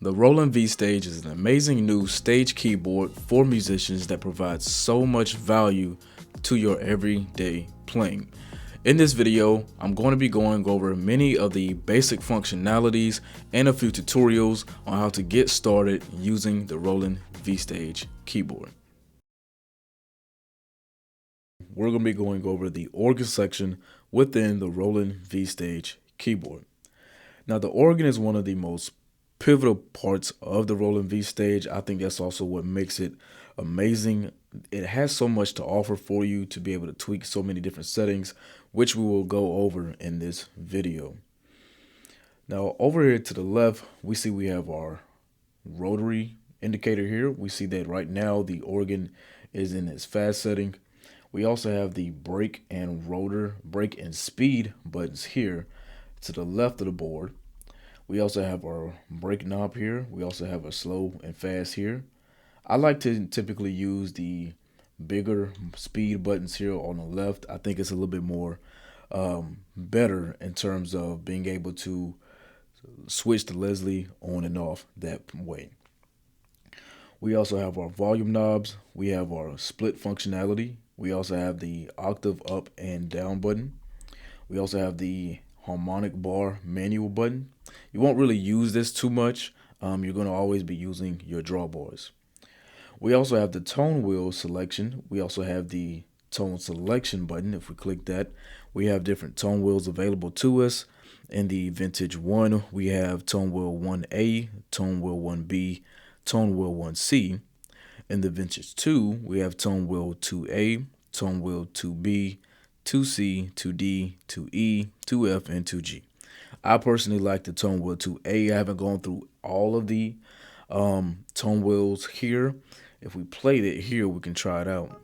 The Roland V Stage is an amazing new stage keyboard for musicians that provides so much value to your everyday playing. In this video, I'm going to be going over many of the basic functionalities and a few tutorials on how to get started using the Roland V Stage keyboard. We're going to be going over the organ section within the Roland V Stage keyboard. Now, the organ is one of the most pivotal parts of the Roland V Stage. I think that's also what makes it amazing. It has so much to offer for you to be able to tweak so many different settings, which we will go over in this video. Now, over here to the left, we see we have our rotary indicator here. We see that right now the organ is in its fast setting. We also have the brake and rotor, brake and speed buttons here to the left of the board. We also have our brake knob here. We also have a slow and fast here. I like to typically use the bigger speed buttons here on the left. I think it's a little bit more better in terms of being able to switch the Leslie on and off that way. We also have our volume knobs. We have our split functionality. We also have the octave up and down button. We also have the harmonic bar manual button. You won't really use this too much. You're going to always be using your drawbars. We also have the tone wheel selection. We also have the tone selection button. If we click that, we have different tone wheels available to us. In the Vintage 1, we have tone wheel 1A, tone wheel 1B, tone wheel 1C. In the Vintage 2, we have tone wheel 2A, tone wheel 2B, 2C, 2D, 2E, 2F, and 2G. I personally like the tone wheel 2A. I haven't gone through all of the tone wheels here. If we played it here, we can try it out.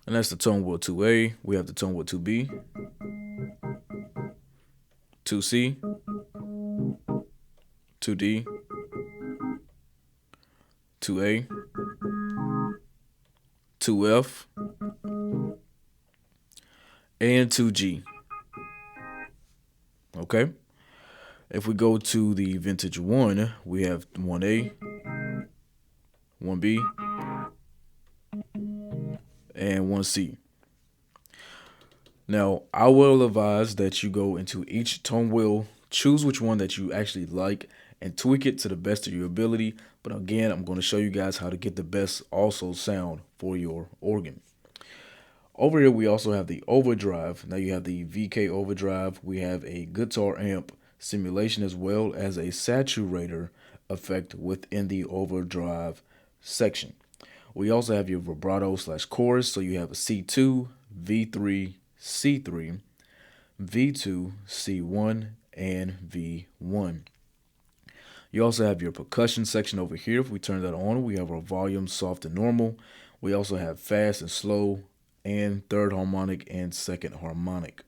And that's the tone wheel 2A. We have the tone wheel 2B, 2C, 2D, 2A, 2F, and 2G. Okay. If we go to the Vintage 1, we have 1A, 1B, and 1C. Now, I will advise that you go into each tone wheel, choose which one that you actually like, and tweak it to the best of your ability. But again, I'm going to show you guys how to get the best also sound for your organ. Over here, we also have the overdrive. Now you have the VK overdrive. We have a guitar amp simulation as well as a saturator effect within the overdrive section. We also have your vibrato / chorus. So you have a C2, V3, C3, V2, C1, and V1. You also have your percussion section over here. If we turn that on, we have our volume, soft and normal. We also have fast and slow, and third harmonic and second harmonic.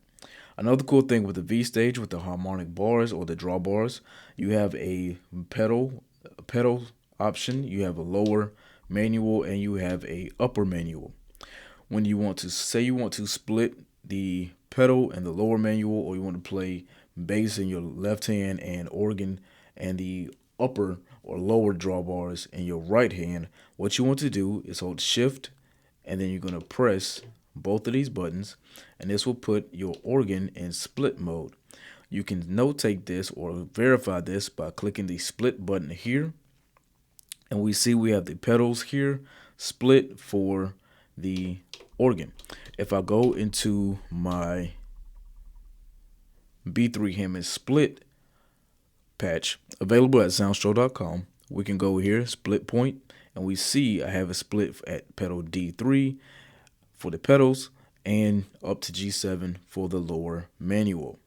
Another cool thing with the V Stage with the harmonic bars or the drawbars, you have a pedal option, you have a lower manual, and you have a upper manual. When you want to say you want to split the pedal and the lower manual, or you want to play bass in your left hand and organ and the upper or lower drawbars in your right hand, what you want to do is hold shift and then you're going to press both of these buttons, and this will put your organ in split mode. You can notate this or verify this by clicking the split button here, and we see we have the pedals here split for the organ. If I go into my B3 Hammond split patch available at SoundstroSounds.com, we can go here, split point, and we see I have a split at pedal D3 for the pedals and up to G7 for the lower manual.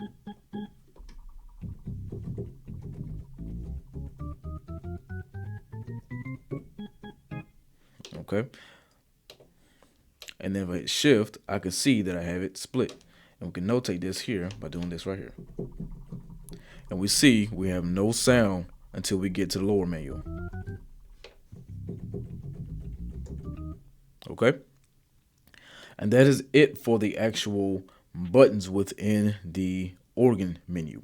Okay. And then if I hit shift, I can see that I have it split. And we can notate this here by doing this right here. And we see we have no sound until we get to the lower menu. Okay? And that is it for the actual buttons within the organ menu.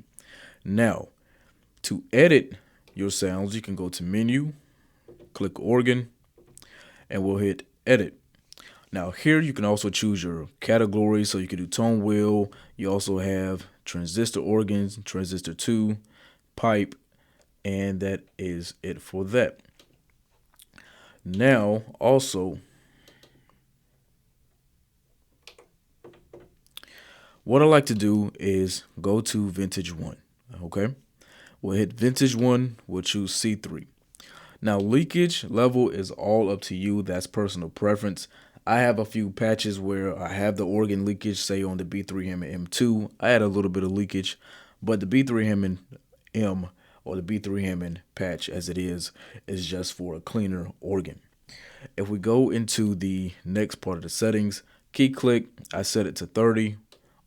Now, to edit your sounds, you can go to menu, click organ, and we'll hit edit. Now here you can also choose your category, so you can do tone wheel. You also have transistor organs, transistor 2, pipe, and that is it for that. Now also, what I like to do is go to vintage 1. Okay, we'll hit vintage 1, we'll choose C3. Now leakage level is all up to you, that's personal preference. I have a few patches where I have the organ leakage, say on the B3 Hammond M2. I had a little bit of leakage, but the B3 Hammond M or the B3 Hammond patch as it is just for a cleaner organ. If we go into the next part of the settings, key click, I set it to 30,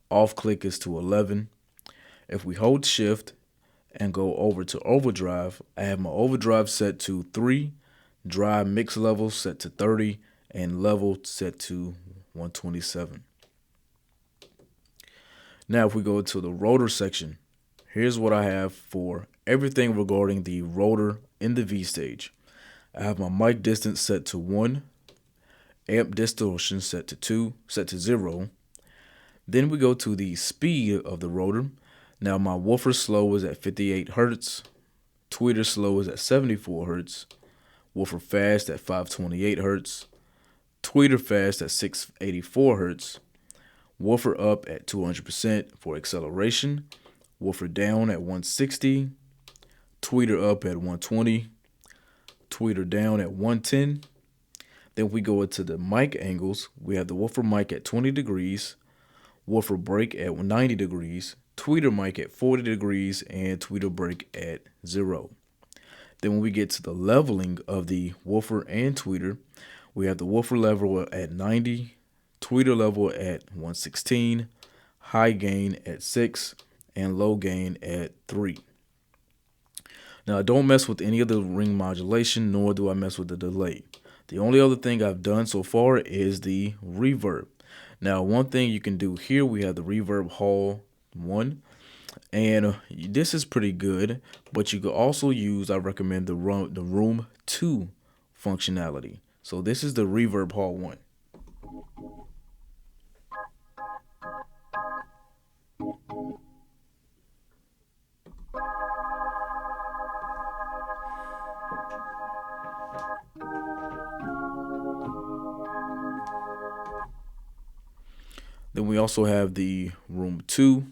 off click is to 11. If we hold shift and go over to overdrive, I have my overdrive set to 3, drive mix level set to 30, and level set to 127. Now if we go to the rotor section, here's what I have for everything regarding the rotor in the V stage. I have my mic distance set to 1, amp distortion set to 0. Then we go to the speed of the rotor. Now my woofer slow is at 58 Hertz, tweeter slow is at 74 Hertz, woofer fast at 528 Hertz, tweeter fast at 684 Hertz, woofer up at 200% for acceleration, woofer down at 160, tweeter up at 120, tweeter down at 110. Then we go into the mic angles. We have the woofer mic at 20 degrees, woofer break at 90 degrees, tweeter mic at 40 degrees, and tweeter break at 0. Then when we get to the leveling of the woofer and tweeter, we have the woofer level at 90, tweeter level at 116, high gain at 6, and low gain at 3. Now I don't mess with any of the ring modulation, nor do I mess with the delay. The only other thing I've done so far is the reverb. Now one thing you can do here, we have the reverb hall 1, and this is pretty good, but you could also use, I recommend the room 2 functionality. So this is the reverb hall 1. Then we also have the room 2.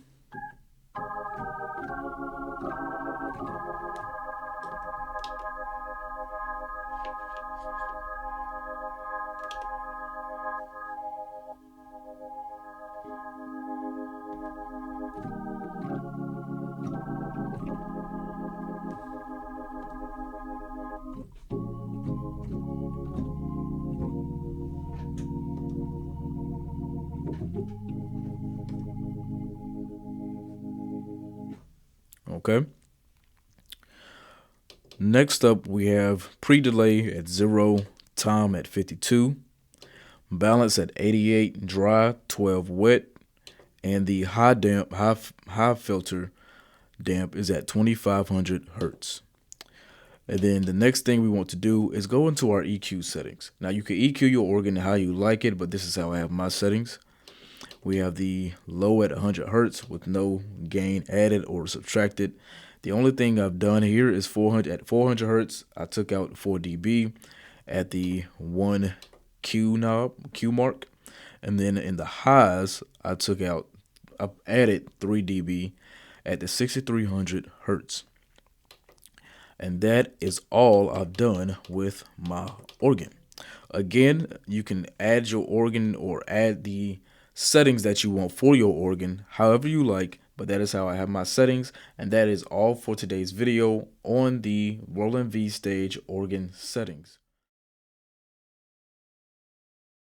Okay. Next up, we have pre-delay at 0, time at 52, balance at 88, dry, 12 wet, and the high filter damp is at 2500 Hertz. And then the next thing we want to do is go into our EQ settings. Now you can EQ your organ how you like it, but this is how I have my settings. We have the low at 100 Hertz with no gain added or subtracted. The only thing I've done here is 400 Hertz. I took out 4 dB at the 1 Q mark. And then in the highs, I added 3 dB at the 6300 Hertz. And that is all I've done with my organ. Again, you can add your organ or add the settings that you want for your organ however you like, but that is how I have my settings, and that is all for today's video on the Roland V Stage organ settings.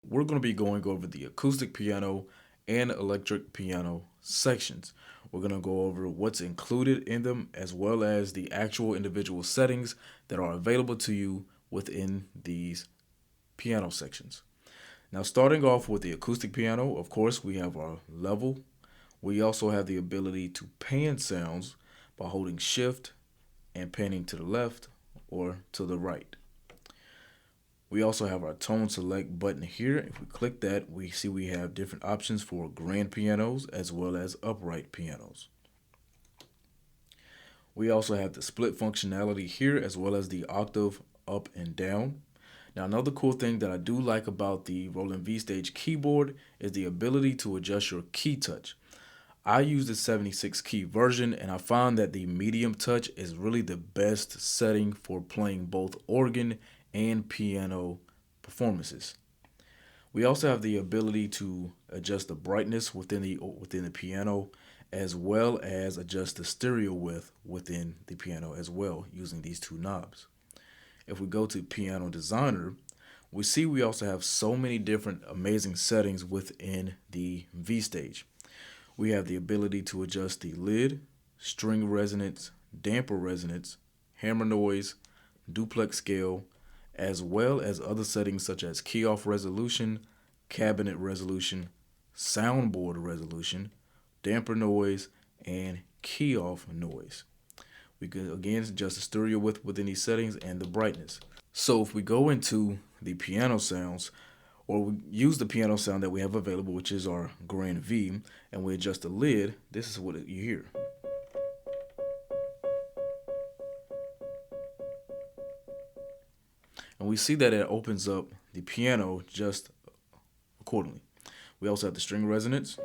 We're going to be going over the acoustic piano and electric piano sections. We're going to go over what's included in them as well as the actual individual settings that are available to you within these piano sections. Now, starting off with the acoustic piano, of course, we have our level. We also have the ability to pan sounds by holding shift and panning to the left or to the right. We also have our tone select button here. If we click that, we see we have different options for grand pianos as well as upright pianos. We also have the split functionality here as well as the octave up and down. Now, another cool thing that I do like about the Roland V-Stage keyboard is the ability to adjust your key touch. I use the 76 key version, and I found that the medium touch is really the best setting for playing both organ and piano performances. We also have the ability to adjust the brightness within the piano, as well as adjust the stereo width within the piano as well using these two knobs. If we go to Piano Designer, we see we also have so many different amazing settings within the V-Stage. We have the ability to adjust the lid, string resonance, damper resonance, hammer noise, duplex scale, as well as other settings such as key off resolution, cabinet resolution, soundboard resolution, damper noise, and key off noise. We can again adjust the stereo width within these settings and the brightness. So if we go into the piano sounds, or we use the piano sound that we have available, which is our Grand V, and we adjust the lid, this is what you hear. And we see that it opens up the piano just accordingly. We also have the string resonance.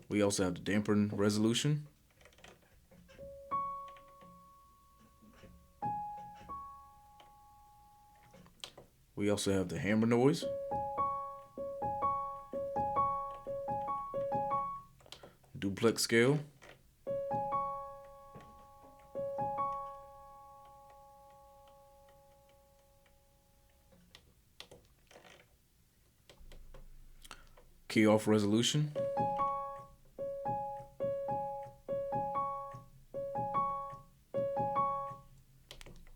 We also have the damper resolution. We also have the hammer noise. Duplex scale. Key off resolution.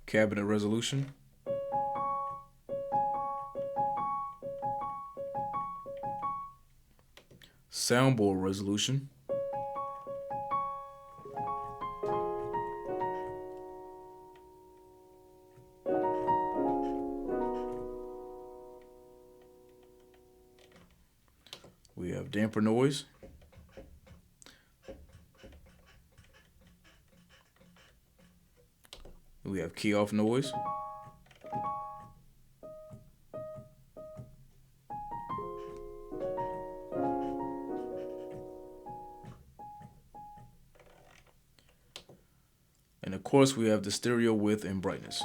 Cabinet resolution. Soundboard resolution. We have damper noise. We have key off noise. And of course, we have the stereo width and brightness.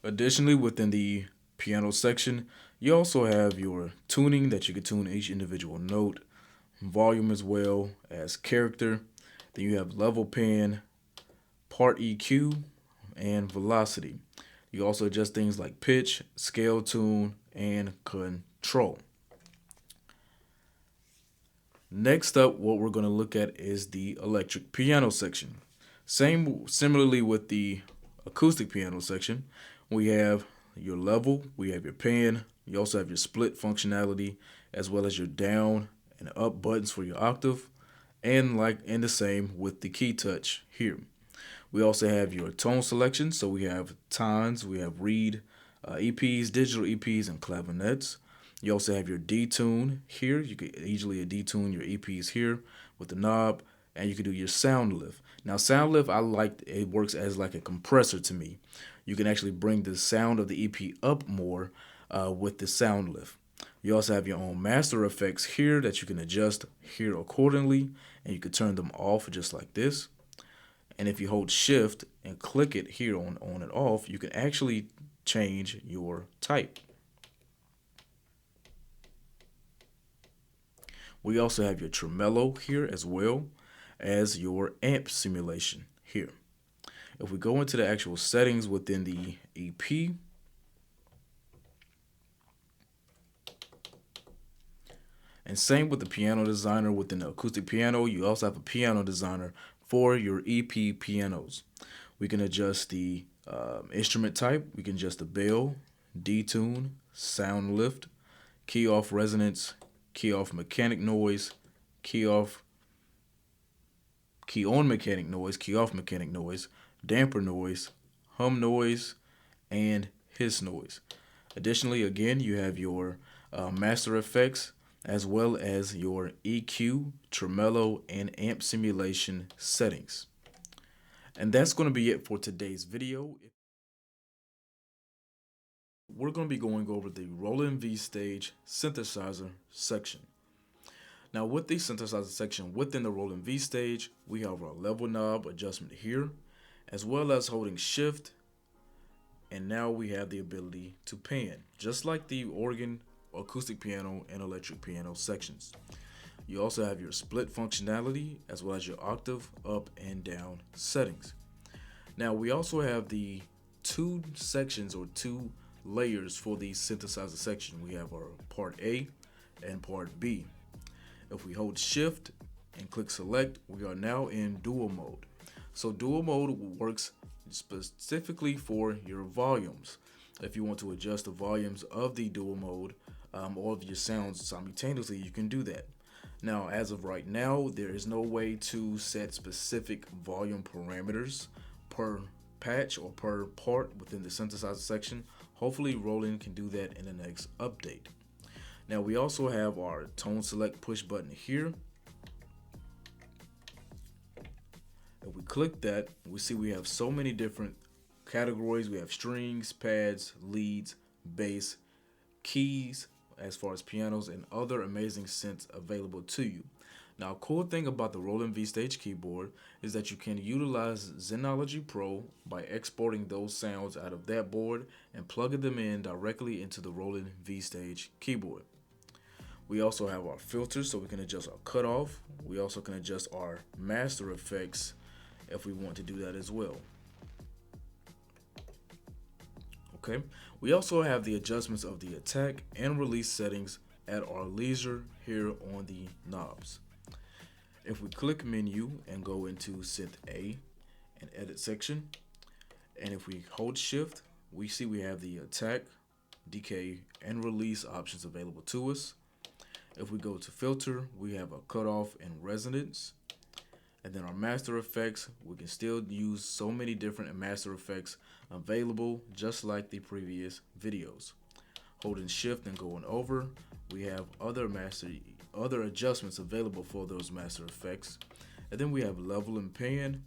Additionally, within the piano section, you also have your tuning that you can tune each individual note, volume as well as character. Then you have level pan, part EQ, and velocity. You also adjust things like pitch, scale tune, and control. Next up, what we're going to look at is the electric piano section. Similarly with the acoustic piano section, we have your level, we have your pan, you also have your split functionality, as well as your down and up buttons for your octave, and the same with the key touch here. We also have your tone selection, so we have tones, we have reed EPs, digital EPs, and clavinets. You also have your detune here. You can easily detune your EPs here with the knob, and you can do your sound lift. Now, sound lift, I like it works as like a compressor to me. You can actually bring the sound of the EP up more with the sound lift. You also have your own master effects here that you can adjust here accordingly, and you can turn them off just like this. And if you hold shift and click it here on and off, you can actually change your type. We also have your tremolo here as well as your amp simulation here. If we go into the actual settings within the EP, and same with the piano designer within the acoustic piano, you also have a piano designer for your EP pianos. We can adjust the instrument type. We can adjust the bell, detune, sound lift, key off resonance, key off mechanic noise, key on mechanic noise, key off mechanic noise, damper noise, hum noise, and hiss noise. Additionally, again, you have your master effects as well as your EQ, tremolo, and amp simulation settings. And that's going to be it for today's video. We're going to be going over the Roland V-Stage synthesizer section. Now with the synthesizer section within the Roland V-Stage, we have our level knob adjustment here, as well as holding shift, and now we have the ability to pan, just like the organ, acoustic piano, and electric piano sections. You also have your split functionality, as well as your octave up and down settings. Now we also have the two sections or two layers for the synthesizer section. We have our part A and part B. If we hold shift and click select, we are now in dual mode. So dual mode works specifically for your volumes. If you want to adjust the volumes of the dual mode or of your sounds simultaneously, you can do that. Now, as of right now, there is no way to set specific volume parameters per patch or per part within the synthesizer section. Hopefully Roland can do that in the next update. Now we also have our tone select push button here. If we click that, we see we have so many different categories. We have strings, pads, leads, bass, keys, as far as pianos, and other amazing synths available to you. Now, a cool thing about the Roland V-Stage keyboard is that you can utilize Zenology Pro by exporting those sounds out of that board and plugging them in directly into the Roland V-Stage keyboard. We also have our filters, so we can adjust our cutoff. We also can adjust our master effects if we want to do that as well. Okay. We also have the adjustments of the attack and release settings at our leisure here on the knobs. If we click menu and go into Synth A and edit section, and if we hold shift, we see we have the attack, decay, and release options available to us. If we go to filter, we have a cutoff and resonance. And then our master effects, we can still use so many different master effects available, just like the previous videos. Holding shift and going over, we have other adjustments available for those master effects. And then we have level and pan,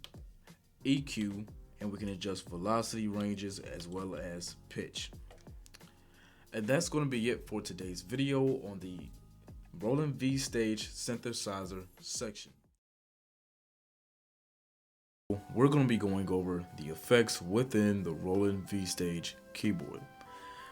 EQ, and we can adjust velocity ranges as well as pitch. And that's going to be it for today's video on the Roland V-Stage synthesizer section. We're going to be going over the effects within the Roland V-Stage keyboard.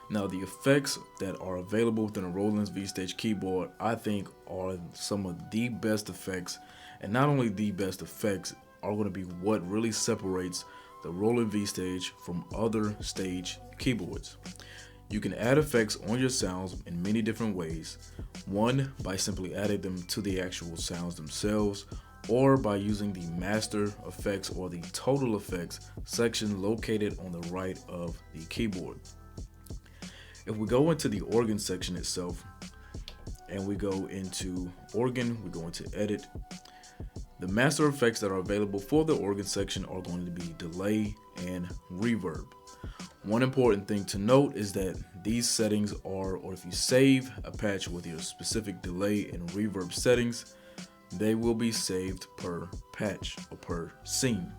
Now, the effects that are available within a Roland V-Stage keyboard, I think, are some of the best effects, and not only the best effects, are going to be what really separates the Roland V-Stage from other stage keyboards. You can add effects on your sounds in many different ways. One, by simply adding them to the actual sounds themselves, or by using the master effects or the total effects section located on the right of the keyboard. If we go into the organ section itself and we go into organ, we go into edit, the master effects that are available for the organ section are going to be delay and reverb. One important thing to note is that these settings are, or if you save a patch with your specific delay and reverb settings, they will be saved per patch or per scene.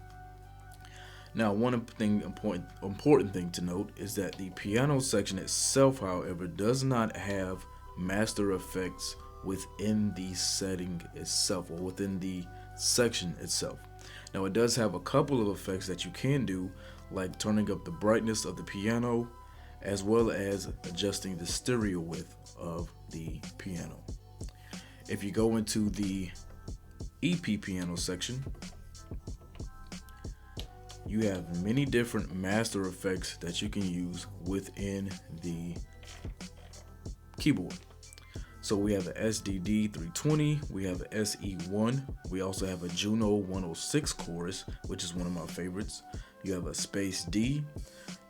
Now, one important thing to note is that the piano section itself, however, does not have master effects within the setting itself or within the section itself. Now, it does have a couple of effects that you can do, like turning up the brightness of the piano as well as adjusting the stereo width of the piano. If you go into the EP piano section, you have many different master effects that you can use within the keyboard. So we have a SDD 320, we have a SE1, we also have a Juno 106 chorus, which is one of my favorites. You have a Space D,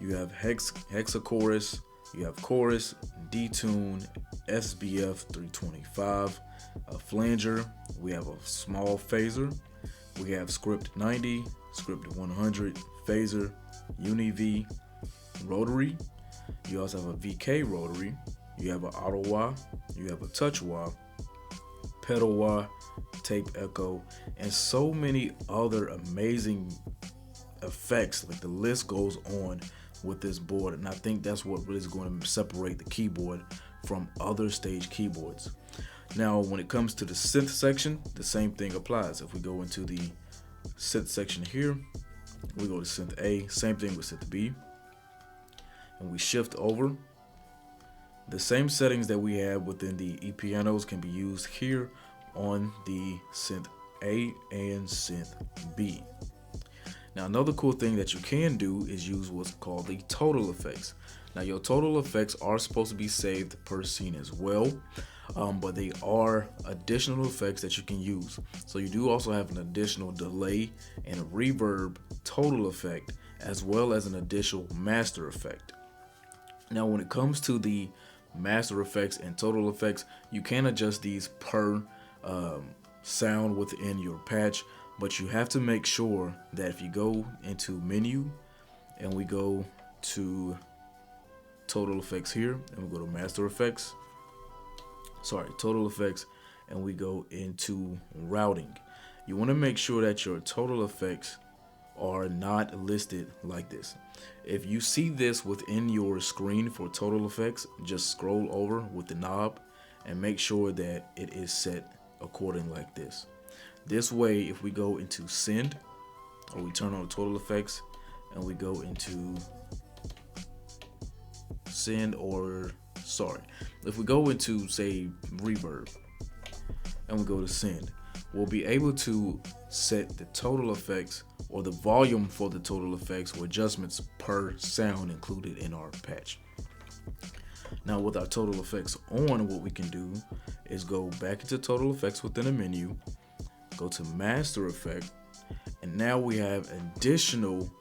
you have hexachorus, you have chorus, D-tune, SBF 325, a flanger, we have a small phaser, we have script 90, script 100, phaser, Uni-V, rotary, you also have a VK rotary, you have an auto wah, you have a touch wah, pedal wah, tape echo, and so many other amazing effects. Like the list goes on with this board, and I think that's what really is going to separate the keyboard from other stage keyboards. Now, when it comes to the synth section, the same thing applies. If we go into the synth section here, we go to synth A, same thing with synth B, and we shift over. The same settings that we have within the e-pianos can be used here on the synth A and synth B. Now, another cool thing that you can do is use what's called the total effects. Now, your total effects are supposed to be saved per scene as well, but they are additional effects that you can use. So you do also have an additional delay and a reverb total effect, as well as an additional master effect. Now, when it comes to the master effects and total effects, you can adjust these per sound within your patch, but you have to make sure that if you go into menu and we go to total effects here and we go to master effects, total effects, and we go into routing, you want to make sure that your total effects are not listed like this. If you see this within your screen for total effects, just scroll over with the knob and make sure that it is set according like this. This way, if we go into send, or we turn on the total effects and we go into send, if we go into say reverb and we go to send, we'll be able to set the total effects or the volume for the total effects or adjustments per sound included in our patch. Now, with our total effects on, what we can do is go back into total effects within a menu, go to master effect, and now we have additional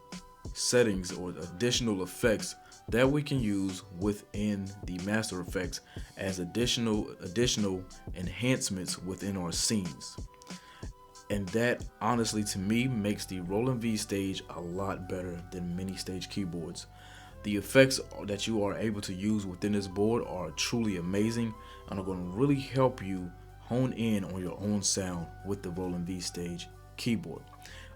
settings or additional effects that we can use within the master effects as additional enhancements within our scenes. And that, honestly, to me, makes the Roland V Stage a lot better than many stage keyboards. The effects that you are able to use within this board are truly amazing and are going to really help you hone in on your own sound with the Roland V Stage keyboard.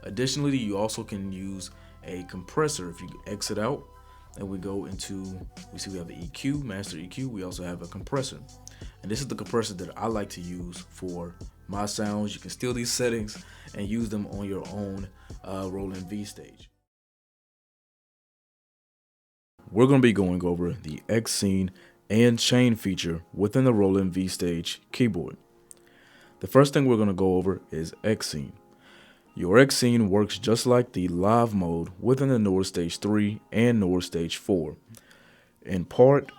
Additionally, you also can use a compressor. If you exit out and we go into, we see we have an EQ, master EQ, we also have a compressor. And this is the compressor that I like to use for my sounds. You can steal these settings and use them on your own Roland V Stage. We're going to be going over the X scene and chain feature within the Roland V Stage keyboard. The first thing we're going to go over is X scene. Your X scene works just like the live mode within the Nord Stage 3 and Nord Stage 4. In part,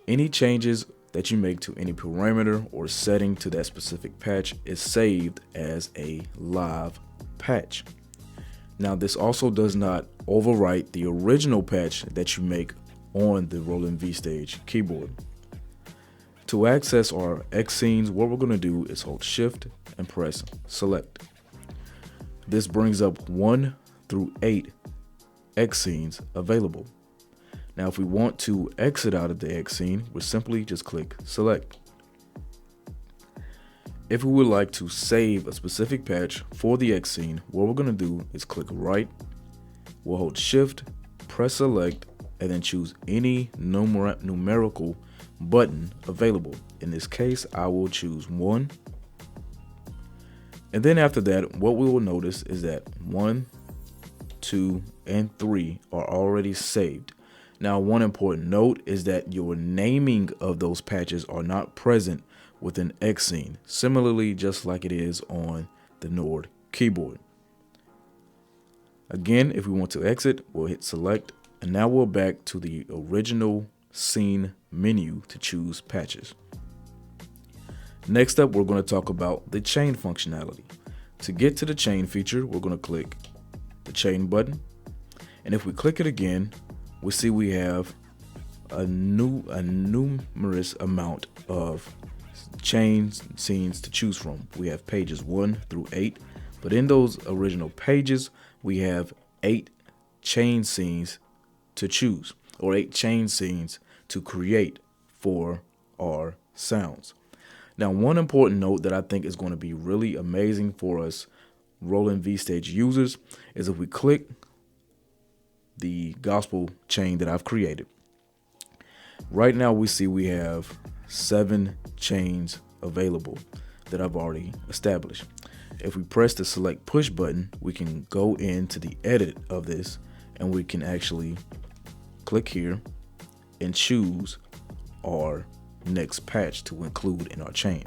any changes that you make to any parameter or setting to that specific patch is saved as a live patch. Now, this also does not overwrite the original patch that you make on the Roland V Stage keyboard. To access our X scenes, what we're going to do is hold Shift and press Select. This brings up 1 through 8 X scenes available. Now, if we want to exit out of the X scene, we simply just click Select. If we would like to save a specific patch for the X scene, what we're going to do is click Right. We'll hold Shift, press Select, and then choose any numerical button available. In this case, I will choose 1. And then after that, what we will notice is that 1, 2, and 3 are already saved. Now, one important note is that your naming of those patches are not present within X scene, similarly just like it is on the Nord keyboard. Again, if we want to exit, we'll hit select, and now we're back to the original scene menu to choose patches. Next up, we're going to talk about the chain functionality. To get to the chain feature, we're going to click the chain button, and if we click it again, we see we have a numerous amount of chain scenes to choose from. We have pages 1 through 8, but in those original pages, we have 8 chain scenes to choose, or 8 chain scenes to create for our sounds. Now, one important note that I think is going to be really amazing for us Roland V-Stage users is if we click the gospel chain that I've created. Right now we see we have 7 chains available that I've already established. If we press the select push button, we can go into the edit of this and we can actually click here and choose our next patch to include in our chain.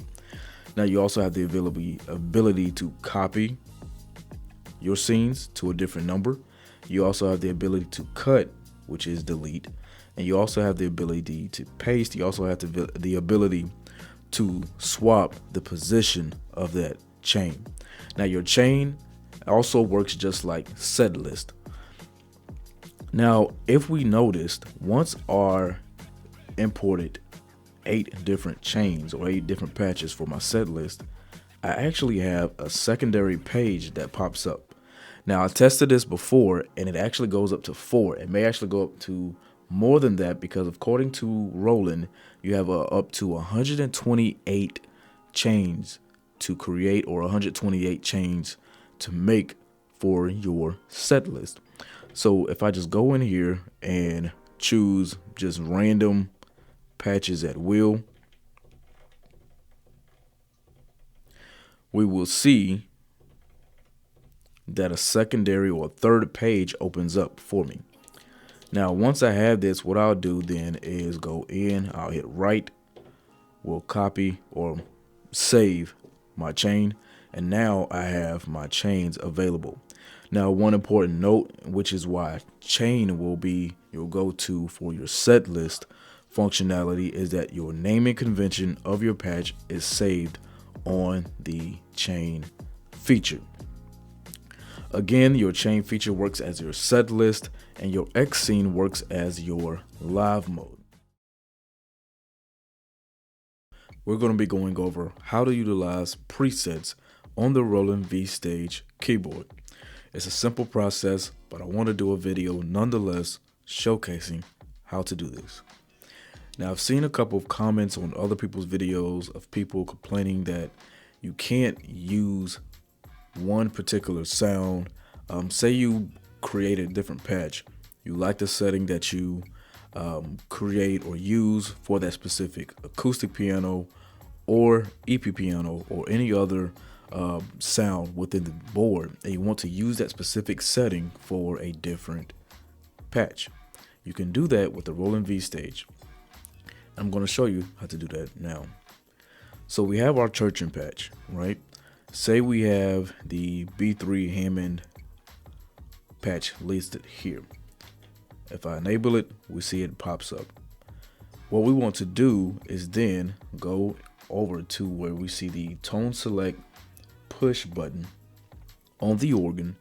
Now you also have the ability to copy your scenes to a different number. You also have the ability to cut, which is delete, and you also have the ability to paste. You also have the ability to swap the position of that chain. Now your chain also works just like set list. Now if we noticed, once our imported 8 different chains or 8 different patches for my set list, I actually have a secondary page that pops up. Now I tested this before and it actually goes up to 4. It may actually go up to more than that because according to Roland, you have up to 128 chains to create or 128 chains to make for your set list. So if I just go in here and choose just random patches at will, we will see that a secondary or third page opens up for me. Now once I have this, what I'll do then is go in, I'll hit right, we'll copy or save my chain, and now I have my chains available. Now one important note, which is why chain will be your go-to for your set list functionality, is that your naming convention of your patch is saved on the chain feature. Again, your chain feature works as your set list and your X scene works as your live mode. We're going to be going over how to utilize presets on the Roland V-Stage keyboard. It's a simple process, but I want to do a video nonetheless showcasing how to do this. Now, I've seen a couple of comments on other people's videos of people complaining that you can't use one particular sound. Say you create a different patch, you like the setting that you create or use for that specific acoustic piano or EP piano or any other sound within the board, and you want to use that specific setting for a different patch. You can do that with the Roland V-Stage. I'm going to show you how to do that now. So we have our churching patch, right? Say we have the B3 Hammond patch listed here. If I enable it, we see it pops up. What we want to do is then go over to where we see the tone select push button on the organ.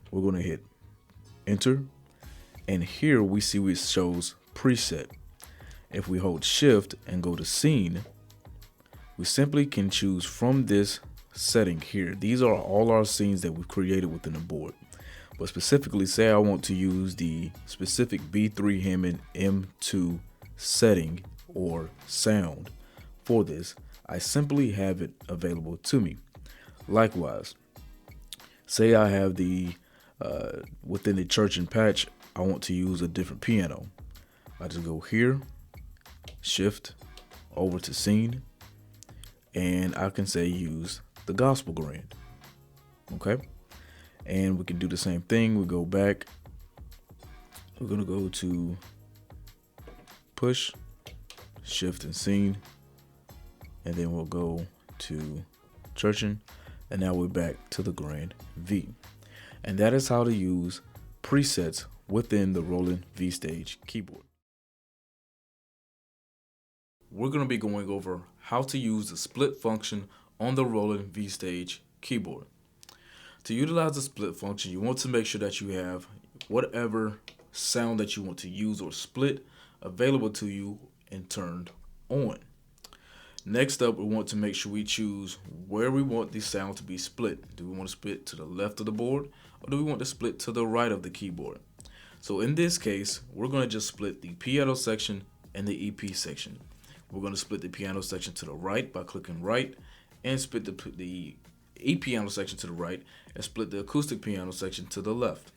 We're going to hit enter, and here we see it shows preset. If we hold shift and go to scene, we simply can choose from this setting here. These are all our scenes that we've created within the board, but specifically say I want to use the specific B3 Hammond M2 setting or sound for this. I simply have it available to me. Likewise, say I have the within the church and patch, I want to use a different piano. I just go here, shift over to scene, and I can say use the gospel grand. Okay, and we can do the same thing. We go back, we're gonna go to push, shift, and scene, and then we'll go to churching, and now we're back to the grand V. And that is how to use presets within the Roland V-Stage keyboard. We're going to be going over how to use the split function on the Roland V-Stage keyboard. To utilize the split function, you want to make sure that you have whatever sound that you want to use or split available to you and turned on. Next up, we want to make sure we choose where we want the sound to be split. Do we want to split to the left of the board, or do we want to split to the right of the keyboard? So in this case, we're going to just split the piano section and the EP section. We're going to split the piano section to the right by clicking right, and split the piano section to the right, and split the acoustic piano section to the left.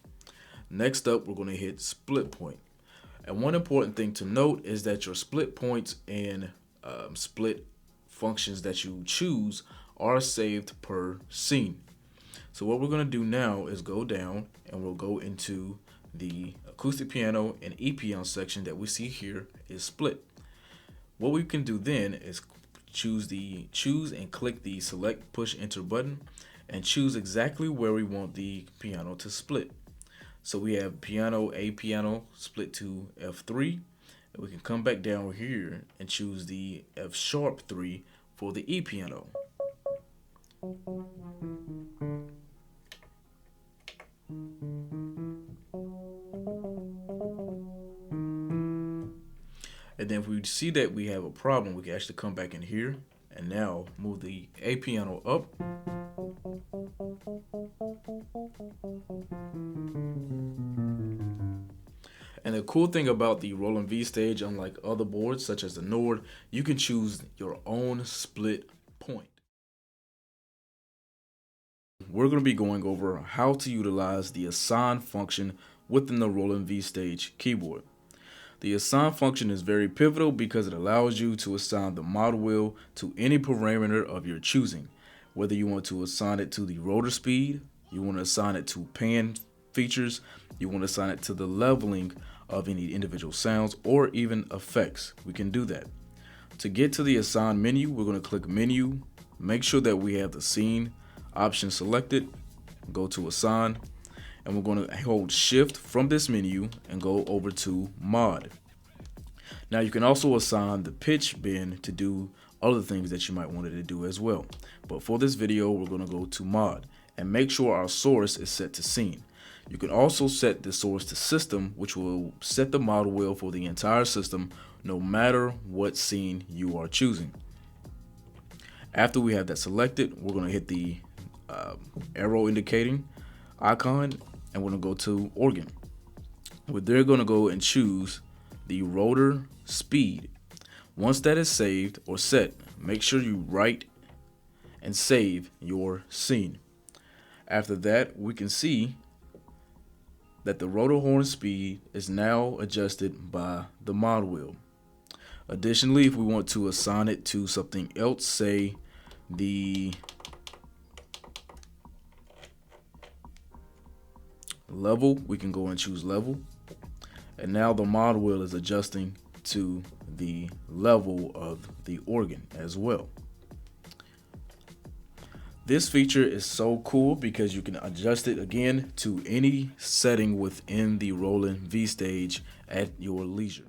Next up, we're going to hit split point. And one important thing to note is that your split points and split functions that you choose are saved per scene. So what we're going to do now is go down and we'll go into the acoustic piano and EP piano section that we see here is split. What we can do then is choose and click the select push enter button and choose exactly where we want the piano to split. So we have A piano split to F3, and we can come back down here and choose the F sharp 3 for the E piano. And then if we see that we have a problem, we can actually come back in here and now move the A piano up. And the cool thing about the Roland V-Stage, unlike other boards such as the Nord, you can choose your own split point. We're going to be going over how to utilize the assign function within the Roland V-Stage keyboard. The assign function is very pivotal because it allows you to assign the model wheel to any parameter of your choosing. Whether you want to assign it to the rotor speed, you want to assign it to pan features, you want to assign it to the leveling of any individual sounds, or even effects, we can do that. To get to the assign menu, we're going to click menu, make sure that we have the scene option selected, go to assign, and we're going to hold shift from this menu and go over to mod. Now you can also assign the pitch bend to do other things that you might want it to do as well. But for this video, we're going to go to mod and make sure our source is set to scene. You can also set the source to system, which will set the model wheel for the entire system no matter what scene you are choosing. After we have that selected, we're going to hit the arrow indicating icon and we're going to go to organ. We're there going to go and choose the rotor speed. Once that is saved or set, make sure you write and save your scene. After that, we can see that the rotor horn speed is now adjusted by the model wheel. Additionally, if we want to assign it to something else, say the level, we can go and choose level. And now the model wheel is adjusting to the level of the organ as well. This feature is so cool because you can adjust it again to any setting within the Roland V-Stage at your leisure.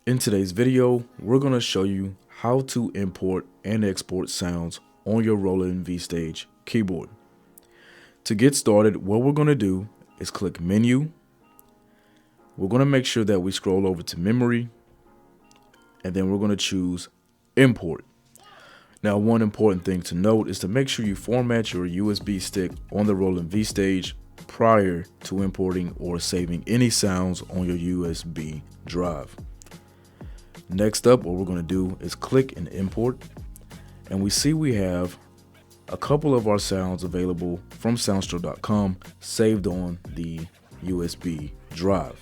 In today's video, we're going to show you how to import and export sounds on your Roland V-Stage keyboard. To get started, what we're going to do is click menu. We're going to make sure that we scroll over to memory, and then we're going to choose import. Now, one important thing to note is to make sure you format your USB stick on the Roland V-Stage prior to importing or saving any sounds on your USB drive. Next up, what we're going to do is click and import, and we see we have a couple of our sounds available from SoundstroSounds.com saved on the USB drive.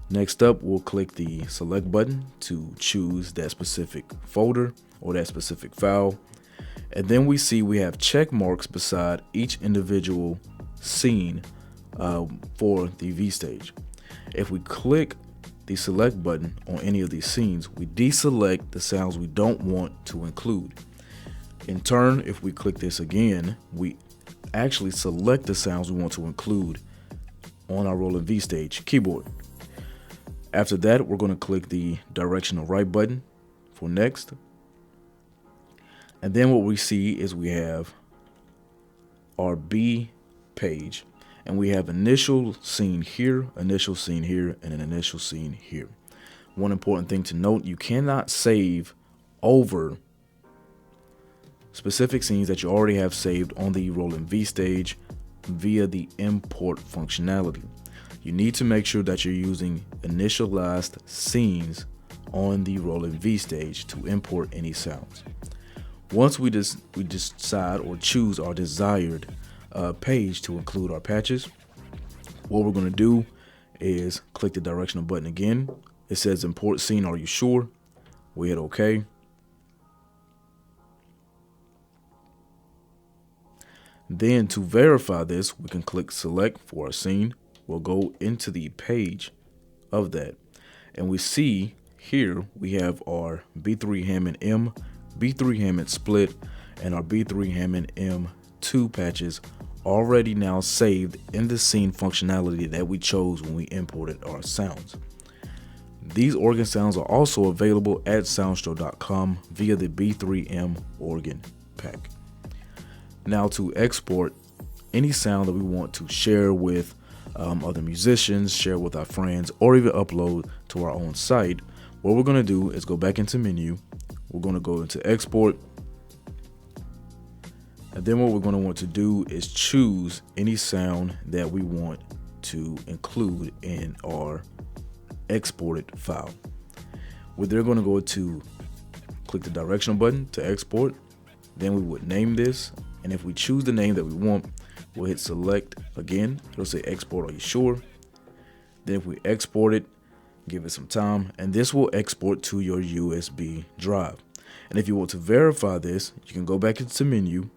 Next up, we'll click the select button to choose that specific folder or that specific file. And then we see we have check marks beside each individual scene for the V-Stage. If we click the select button on any of these scenes, we deselect the sounds we don't want to include. In turn, if we click this again, we actually select the sounds we want to include on our Roland V Stage keyboard. After that, we're going to click the directional right button for next. And then what we see is we have our B page, and we have initial scene here, initial scene here, and an initial scene here. One important thing to note, you cannot save over specific scenes that you already have saved on the Roland V Stage via the import functionality. You need to make sure that you're using initialized scenes on the Roland V Stage to import any sounds. Once we decide or choose our desired page to include our patches, what we're going to do is click the directional button again. It says import scene, are you sure? We hit OK. Then to verify this, we can click select for our scene. We'll go into the page of that, and we see here we have our B3 Hammond M, B3 Hammond split, and our B3 Hammond M2 patches already now saved in the scene functionality that we chose when we imported our sounds. These organ sounds are also available at SoundstroSounds.com via the B3M organ pack. Now to export any sound that we want to share with other musicians, share with our friends, or even upload to our own site, what we're going to do is go back into menu. We're going to go into export, and then what we're going to want to do is choose any sound that we want to include in our exported file. We're then going to go to click the directional button to export. Then we would name this, and if we choose the name that we want, we'll hit select again. It'll say export, are you sure? Then if we export it, give it some time, and this will export to your USB drive. And if you want to verify this, you can go back into menu,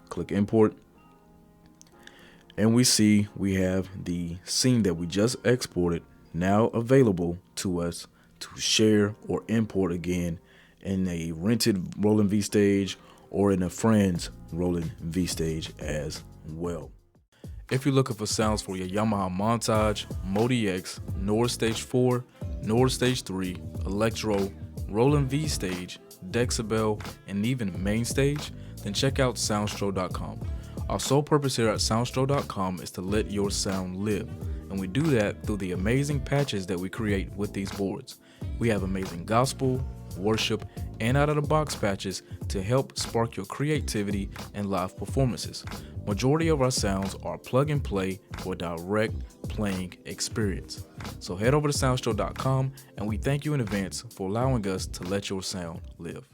click import, and we see we have the scene that we just exported now available to us to share or import again in a rented Roland V Stage or in a friend's Roland V Stage as well. If you're looking for sounds for your Yamaha Montage, Modi X, Nord Stage 4, Nord Stage 3, Electro, Roland V Stage, Decibel, and even Main Stage, then check out SoundstroSounds.com. Our sole purpose here at SoundstroSounds.com is to let your sound live, and we do that through the amazing patches that we create with these boards. We have amazing gospel, worship, and out-of-the-box patches to help spark your creativity and live performances. Majority of our sounds are plug and play for direct playing experience. So head over to SoundstroSounds.com, and we thank you in advance for allowing us to let your sound live.